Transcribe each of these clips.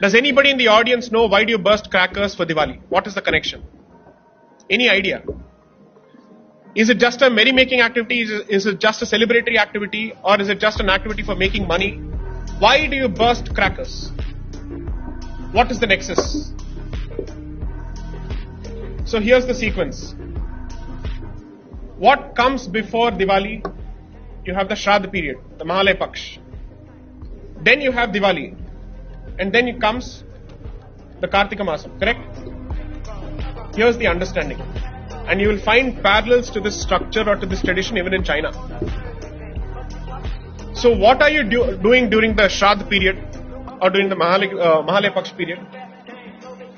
Does anybody in the audience know why do you burst crackers for Diwali? What is the connection? Any idea? Is it just a merry-making activity? Is it just a celebratory activity? Or is it just an activity for making money? Why do you burst crackers? What is the nexus? So here's the sequence. What comes before Diwali? You have the Shraddha period, the Mahalaya Paksh. Then you have Diwali. And then it comes the Kartika Masam, correct? Here's the understanding. And you will find parallels to this structure or to this tradition even in China. So what are you doing during the Shraddha period or during the Mahalaya Paksh period?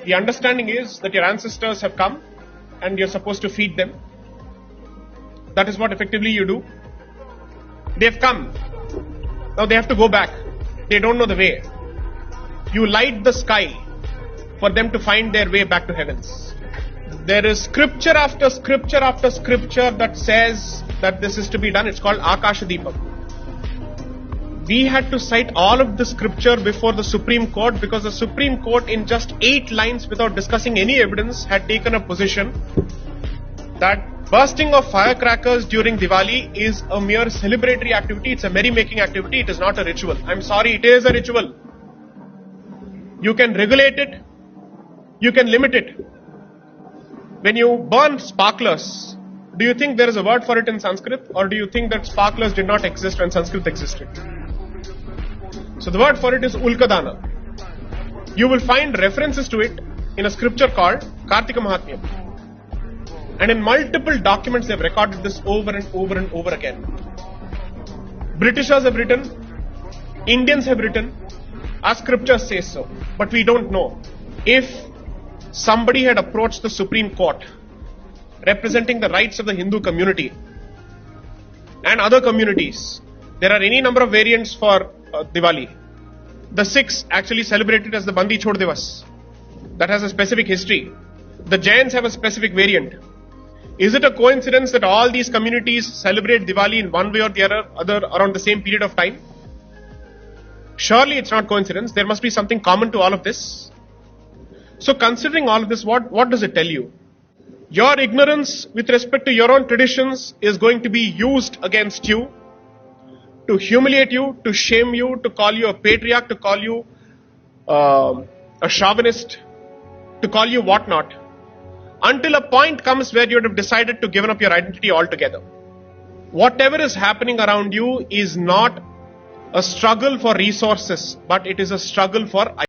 The understanding is that your ancestors have come and you're supposed to feed them. That is what effectively you do. They have come. Now they have to go back. They don't know the way. You light the sky for them to find their way back to heavens. There is scripture after scripture after scripture that says that this is to be done. It's called Akasha Deepam. We had to cite all of the scripture before the Supreme Court because the Supreme Court in just 8 lines without discussing any evidence had taken a position that bursting of firecrackers during Diwali is a mere celebratory activity. It's a merry-making activity. It is not a ritual. I'm sorry, it is a ritual. You can regulate it. You can limit it. When you burn sparklers, do you think there is a word for it in Sanskrit? Or do you think that sparklers did not exist when Sanskrit existed? So the word for it is Ulkadana. You will find references to it in a scripture called Kartika Mahatmyam. And in multiple documents they have recorded this over and over and over again. Britishers have written, Indians have written, our scriptures say so. But we don't know. If somebody had approached the Supreme Court representing the rights of the Hindu community and other communities, there are any number of variants for Diwali. The Sikhs actually celebrate it as the Bandi Chhod Divas. That has a specific history. The Jains have a specific variant. Is it a coincidence that all these communities celebrate Diwali in one way or the other around the same period of time? Surely it's not coincidence. There must be something common to all of this. So considering all of this, what does it tell you? Your ignorance with respect to your own traditions is going to be used against you to humiliate you, to shame you, to call you a patriarch, to call you a chauvinist, to call you whatnot, until a point comes where you would have decided to give up your identity altogether. Whatever is happening around you is not a struggle for resources, but it is a struggle for